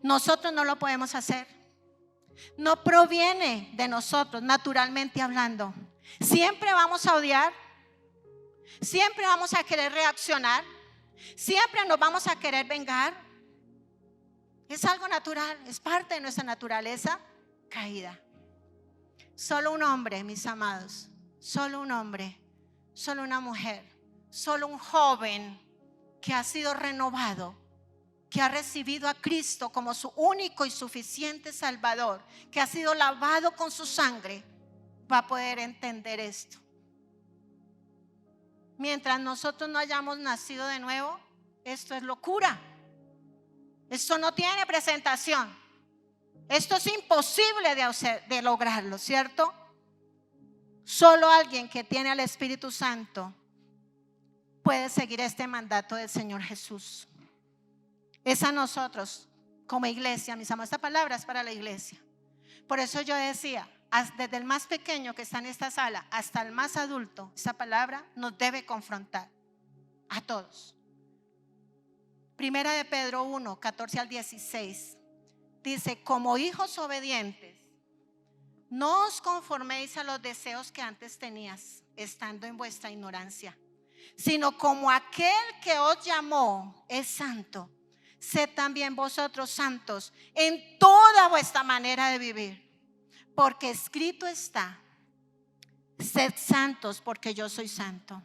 Nosotros no lo podemos hacer. No proviene de nosotros, naturalmente hablando. Siempre vamos a odiar. Siempre vamos a querer reaccionar. Siempre nos vamos a querer vengar. Es algo natural, es parte de nuestra naturaleza caída. Solo un hombre, mis amados, solo un hombre, solo una mujer, solo un joven que ha sido renovado, que ha recibido a Cristo como su único y suficiente Salvador, que ha sido lavado con su sangre, va a poder entender esto. Mientras nosotros no hayamos nacido de nuevo, esto es locura. Esto no tiene presentación. Esto es imposible de lograrlo, ¿cierto? Solo alguien que tiene al Espíritu Santo puede seguir este mandato del Señor Jesús. Es a nosotros como iglesia, mis amados. Esta palabra es para la iglesia. Por eso yo decía, desde el más pequeño que está en esta sala hasta el más adulto, esta palabra nos debe confrontar a todos. Primera de Pedro 1, 14 al 16 dice: como hijos obedientes, no os conforméis a los deseos que antes tenías, estando en vuestra ignorancia, sino como aquel que os llamó es santo, sed también vosotros santos en toda vuestra manera de vivir, porque escrito está: sed santos porque yo soy santo.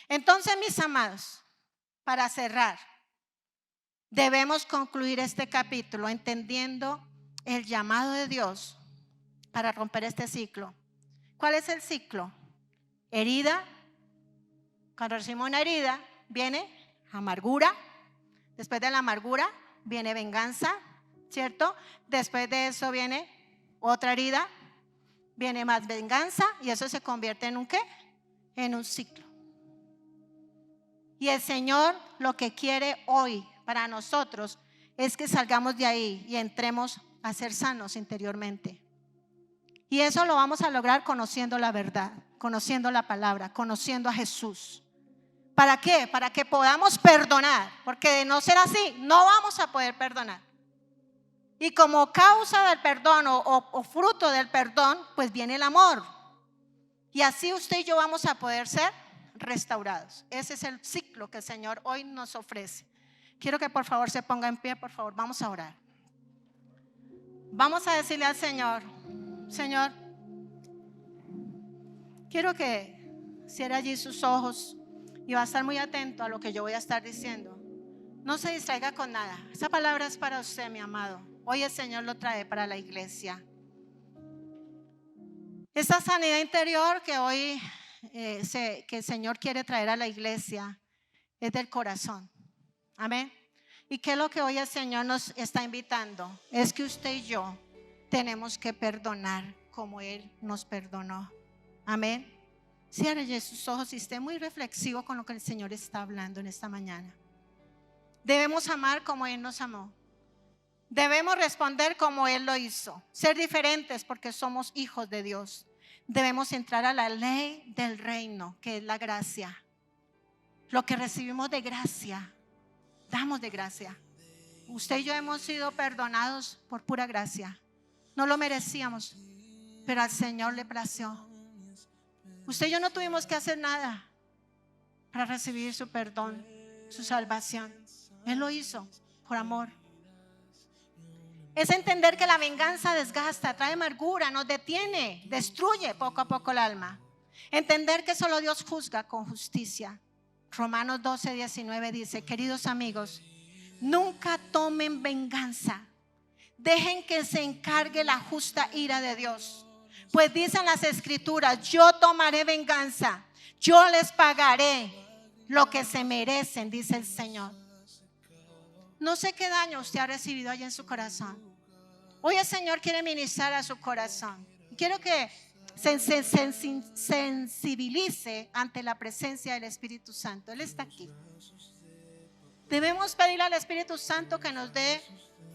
Entonces, mis amados, para cerrar, debemos concluir este capítulo entendiendo el llamado de Dios para romper este ciclo. ¿Cuál es el ciclo? Herida. Cuando recibimos una herida, viene amargura. Después de la amargura viene venganza, ¿cierto? Después de eso viene otra herida, viene más venganza, y eso se convierte en un ¿qué? En un ciclo. Y el Señor lo que quiere hoy para nosotros es que salgamos de ahí y entremos a ser sanos interiormente. Y eso lo vamos a lograr conociendo la verdad, conociendo la palabra, conociendo a Jesús. ¿Para qué? Para que podamos perdonar, porque de no ser así no vamos a poder perdonar. Y como causa del perdón o fruto del perdón, pues viene el amor. Y así usted y yo vamos a poder ser restaurados. Ese es el ciclo que el Señor hoy nos ofrece. Quiero que por favor se ponga en pie, por favor, vamos a orar. Vamos a decirle al Señor: Señor, quiero que cierre allí sus ojos y va a estar muy atento a lo que yo voy a estar diciendo. No se distraiga con nada. Esa palabra es para usted, mi amado. Hoy el Señor lo trae para la iglesia. Esta sanidad interior que hoy que el Señor quiere traer a la iglesia es del corazón. Amén. ¿Y qué es lo que hoy el Señor nos está invitando? Es que usted y yo tenemos que perdonar como Él nos perdonó. Amén. Cierre sus ojos y esté muy reflexivo con lo que el Señor está hablando en esta mañana. Debemos amar como Él nos amó. Debemos responder como Él lo hizo. Ser diferentes porque somos hijos de Dios. Debemos entrar a la ley del reino, que es la gracia. Lo que recibimos de gracia, damos de gracia. Usted y yo hemos sido perdonados por pura gracia. No lo merecíamos, pero al Señor le plació. Usted y yo no tuvimos que hacer nada para recibir su perdón, su salvación. Él lo hizo por amor. Es entender que la venganza desgasta, trae amargura, nos detiene, destruye poco a poco el alma. Entender que solo Dios juzga con justicia. Romanos 12:19 dice: queridos amigos, nunca tomen venganza. Dejen que se encargue la justa ira de Dios. Pues dicen las escrituras: yo tomaré venganza, yo les pagaré lo que se merecen, dice el Señor. No sé qué daño usted ha recibido allá en su corazón. Hoy el Señor quiere ministrar a su corazón. Quiero que se sensibilice ante la presencia del Espíritu Santo. Él está aquí. Debemos pedirle al Espíritu Santo que nos dé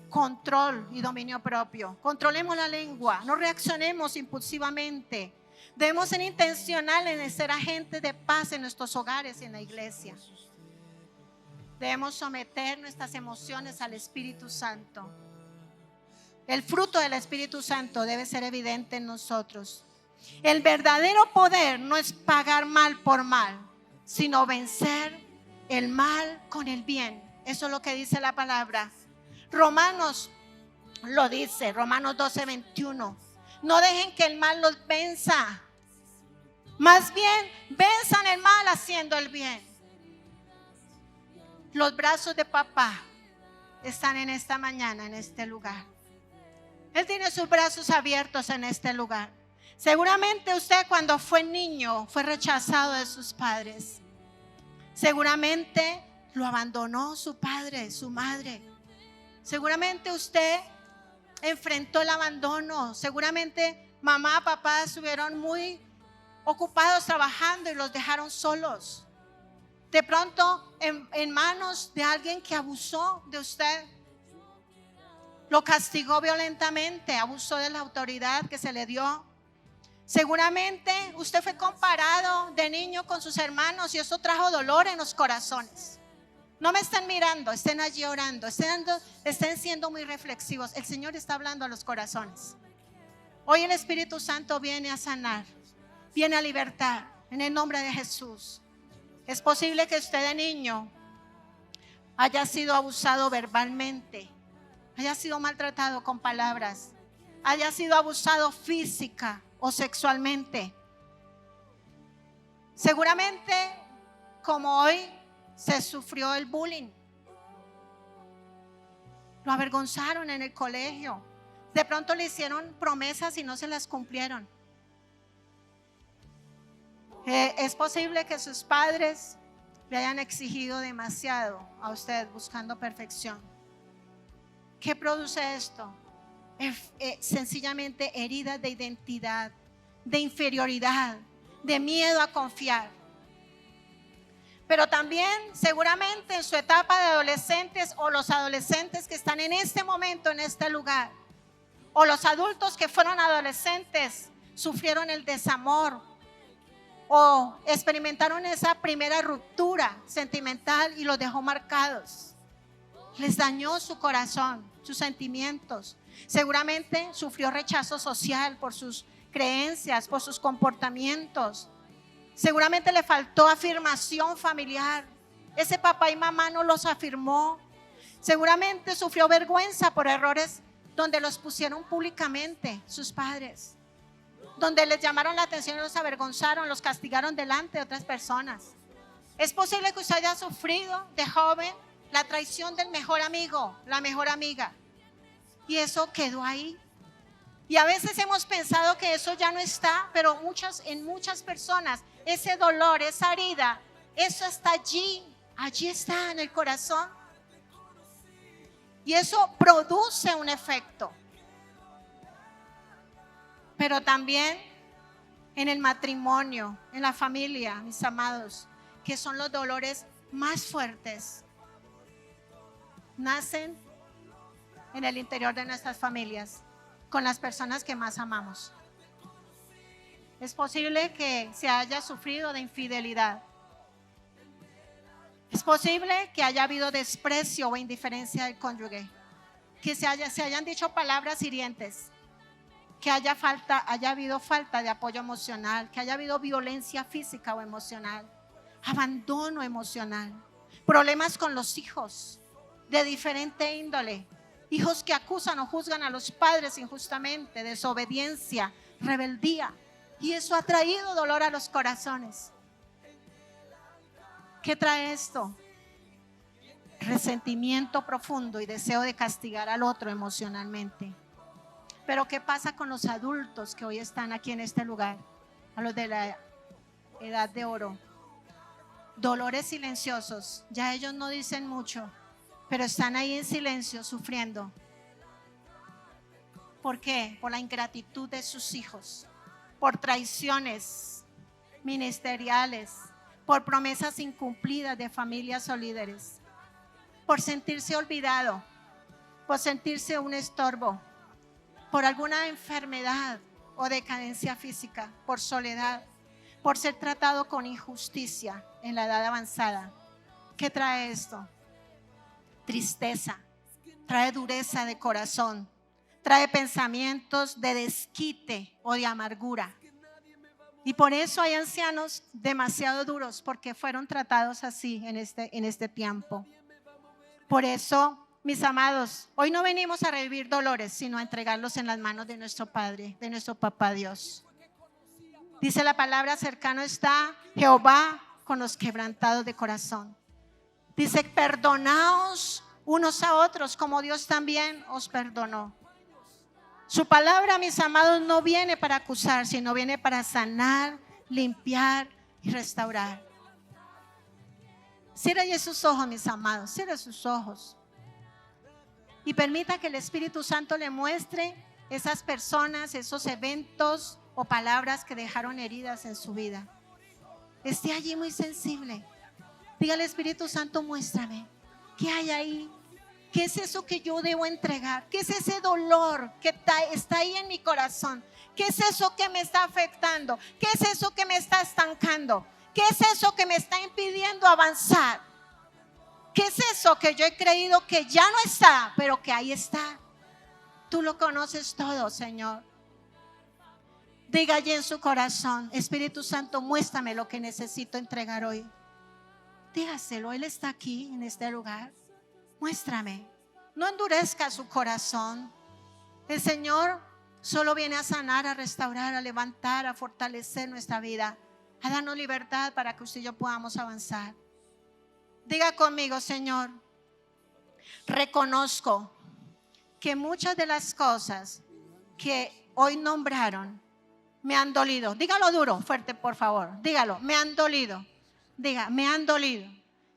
control y dominio propio. Controlemos la lengua, no reaccionemos impulsivamente. Debemos ser intencionales en ser agentes de paz en nuestros hogares y en la iglesia. Debemos someter nuestras emociones al Espíritu Santo. El fruto del Espíritu Santo debe ser evidente en nosotros. El verdadero poder no es pagar mal por mal, sino vencer el mal con el bien. Eso es lo que dice la palabra. Romanos lo dice, Romanos 12:21. No dejen que el mal los venza. Más bien, venzan el mal haciendo el bien. Los brazos de papá están en esta mañana, en este lugar. Él tiene sus brazos abiertos en este lugar. Seguramente usted, cuando fue niño, fue rechazado de sus padres. Seguramente lo abandonó su padre, su madre. Seguramente usted enfrentó el abandono. Seguramente mamá, papá estuvieron muy ocupados trabajando y los dejaron solos. De pronto en manos de alguien que abusó de usted. Lo castigó violentamente, abusó de la autoridad que se le dio. Seguramente usted fue comparado de niño con sus hermanos y eso trajo dolor en los corazones. No me estén mirando, estén allí orando, estén siendo muy reflexivos. El Señor está hablando a los corazones. Hoy el Espíritu Santo viene a sanar, viene a libertar en el nombre de Jesús. Es posible que usted de niño haya sido abusado verbalmente, haya sido maltratado con palabras, haya sido abusado física o sexualmente. Seguramente, como hoy, se sufrió el bullying. Lo avergonzaron en el colegio. De pronto le hicieron promesas y no se las cumplieron. Es posible que sus padres le hayan exigido demasiado a usted buscando perfección. ¿Qué produce esto? Sencillamente heridas de identidad, de inferioridad, de miedo a confiar. Pero también seguramente en su etapa de adolescentes o los adolescentes que están en este momento en este lugar, o los adultos que fueron adolescentes, sufrieron el desamor o experimentaron esa primera ruptura sentimental y los dejó marcados. Les dañó su corazón, sus sentimientos. Seguramente sufrió rechazo social por sus creencias, por sus comportamientos. Seguramente le faltó afirmación familiar. Ese papá y mamá no los afirmó. Seguramente sufrió vergüenza por errores donde los pusieron públicamente sus padres, donde les llamaron la atención y los avergonzaron, los castigaron delante de otras personas. Es posible que usted haya sufrido de joven la traición del mejor amigo, la mejor amiga, y eso quedó ahí. Y a veces hemos pensado que eso ya no está, pero en muchas personas ese dolor, esa herida, eso está allí está en el corazón. Y eso produce un efecto. Pero también en el matrimonio, en la familia, mis amados, que son los dolores más fuertes, nacen en el interior de nuestras familias, con las personas que más amamos. Es posible que se haya sufrido de infidelidad. Es posible que haya habido desprecio o indiferencia del cónyuge, que se hayan dicho palabras hirientes, que haya habido falta de apoyo emocional, que haya habido violencia física o emocional, abandono emocional, problemas con los hijos de diferente índole, hijos que acusan o juzgan a los padres injustamente, desobediencia, rebeldía, y eso ha traído dolor a los corazones. ¿Qué trae esto? Resentimiento profundo y deseo de castigar al otro emocionalmente. Pero ¿qué pasa con los adultos que hoy están aquí en este lugar? A los de la edad de oro. Dolores silenciosos. Ya ellos no dicen mucho, pero están ahí en silencio sufriendo. ¿Por qué? Por la ingratitud de sus hijos, por traiciones ministeriales, por promesas incumplidas de familias o líderes, por sentirse olvidado, por sentirse un estorbo, por alguna enfermedad o decadencia física, por soledad, por ser tratado con injusticia en la edad avanzada. ¿Qué trae esto? Tristeza, trae dureza de corazón, trae pensamientos de desquite o de amargura. Y por eso hay ancianos demasiado duros, porque fueron tratados así en este tiempo. Por eso, mis amados, hoy no venimos a revivir dolores, sino a entregarlos en las manos de nuestro Padre, de nuestro Papá Dios. Dice la palabra: cercano está Jehová con los quebrantados de corazón. Dice: perdonaos unos a otros como Dios también os perdonó. Su palabra, mis amados, no viene para acusar, sino viene para sanar, limpiar y restaurar. Cierre sus ojos, mis amados, cierre sus ojos. Y permita que el Espíritu Santo le muestre esas personas, esos eventos o palabras que dejaron heridas en su vida. Esté allí muy sensible. Dígale: Espíritu Santo, muéstrame qué hay ahí. ¿Qué es eso que yo debo entregar? ¿Qué es ese dolor que está ahí en mi corazón? ¿Qué es eso que me está afectando? ¿Qué es eso que me está estancando? ¿Qué es eso que me está impidiendo avanzar? ¿Qué es eso que yo he creído que ya no está, pero que ahí está? Tú lo conoces todo, Señor. Diga allí en su corazón: Espíritu Santo, muéstrame lo que necesito entregar hoy. Dígaselo, Él está aquí en este lugar. Muéstrame. No endurezca su corazón. El Señor solo viene a sanar, a restaurar, a levantar, a fortalecer nuestra vida, a darnos libertad para que usted y yo podamos avanzar. Diga conmigo: Señor, reconozco que muchas de las cosas que hoy nombraron me han dolido. Dígalo duro, fuerte, por favor. Dígalo: me han dolido. Diga: me han dolido.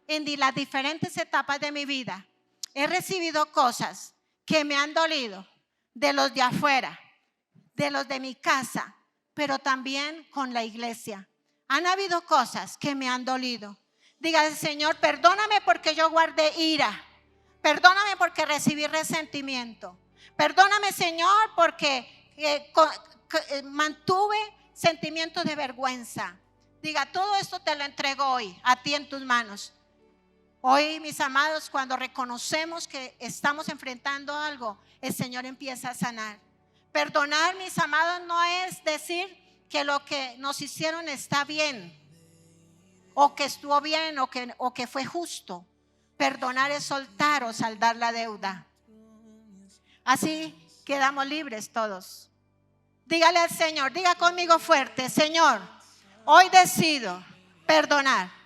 En las diferentes etapas de mi vida he recibido cosas que me han dolido, de los de afuera, de los de mi casa, pero también con la iglesia. Han habido cosas que me han dolido. Diga: Señor, perdóname porque yo guardé ira. Perdóname porque recibí resentimiento. Perdóname, Señor, porque mantuve sentimientos de vergüenza. Diga: todo esto te lo entrego hoy a ti en tus manos. Hoy, mis amados, cuando reconocemos que estamos enfrentando algo, el Señor empieza a sanar. Perdonar, mis amados, no es decir que lo que nos hicieron está bien, o que estuvo bien, o que fue justo. Perdonar es soltar o saldar la deuda. Así quedamos libres todos. Dígale al Señor, diga conmigo fuerte: Señor, hoy decido perdonar.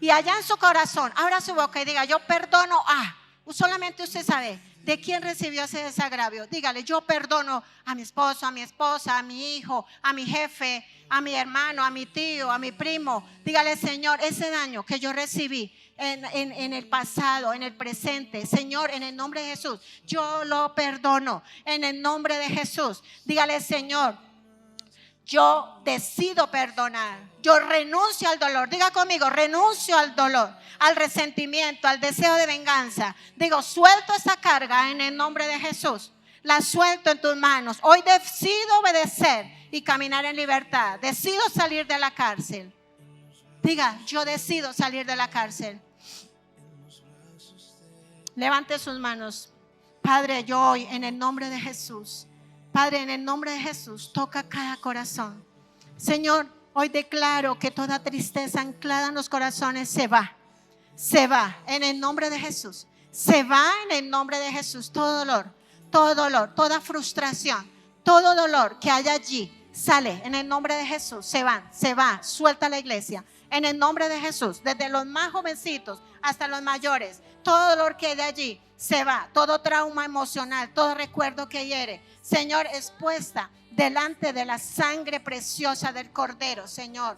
Y allá en su corazón, abra su boca y diga: yo perdono a. Solamente usted sabe de quién recibió ese desagravio. Dígale: yo perdono a mi esposo, a mi esposa, a mi hijo, a mi jefe, a mi hermano, a mi tío, a mi primo. Dígale: Señor, ese daño que yo recibí en el pasado, en el presente, Señor, en el nombre de Jesús, yo lo perdono en el nombre de Jesús. Dígale: Señor, yo decido perdonar. Yo renuncio al dolor. Diga conmigo: renuncio al dolor, al resentimiento, al deseo de venganza. Digo: suelto esa carga en el nombre de Jesús. La suelto en tus manos. Hoy decido obedecer y caminar en libertad. Decido salir de la cárcel. Diga: yo decido salir de la cárcel. Levante sus manos. Padre, yo hoy en el nombre de Jesús, Padre, en el nombre de Jesús, toca cada corazón. Señor, hoy declaro que toda tristeza anclada en los corazones se va. Se va en el nombre de Jesús. Se va en el nombre de Jesús. Todo dolor, toda frustración, todo dolor que haya allí, sale en el nombre de Jesús. Se va, suelta la iglesia. en el nombre de Jesús, desde los más jovencitos hasta los mayores, todo dolor que hay de allí se va, todo trauma emocional, todo recuerdo que hiere, Señor, es puesta delante de la sangre preciosa del Cordero, Señor.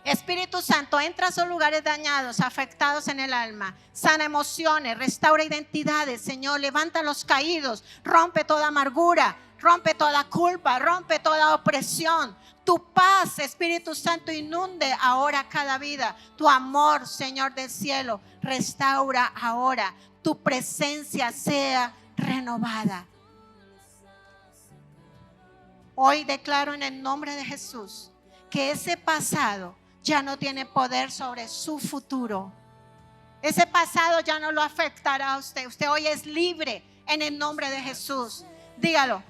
Espíritu Santo, entra a esos lugares dañados, afectados en el alma, sana emociones, restaura identidades, Señor, levanta a los caídos, rompe toda amargura, rompe toda culpa, rompe toda opresión. Tu paz, Espíritu Santo, inunde ahora cada vida. Tu amor, Señor del cielo, restaura ahora. Tu presencia sea renovada. Hoy declaro en el nombre de Jesús que ese pasado ya no tiene poder sobre su futuro. Ese pasado ya no lo afectará a usted. Usted hoy es libre en el nombre de Jesús. Dígalo.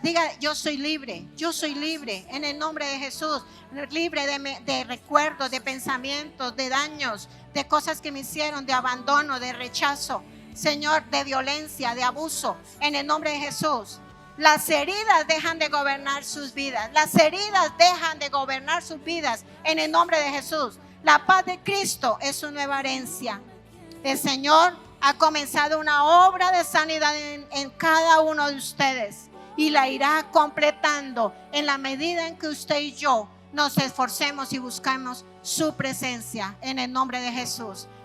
Diga, yo soy libre en el nombre de Jesús, libre de recuerdos, de pensamientos, de daños, de cosas que me hicieron, de abandono, de rechazo, Señor, de violencia, de abuso, en el nombre de Jesús. Las heridas dejan de gobernar sus vidas, las heridas dejan de gobernar sus vidas en el nombre de Jesús. La paz de Cristo es su nueva herencia. El Señor ha comenzado una obra de sanidad en cada uno de ustedes. Y la irá completando en la medida en que usted y yo nos esforcemos y buscamos su presencia en el nombre de Jesús.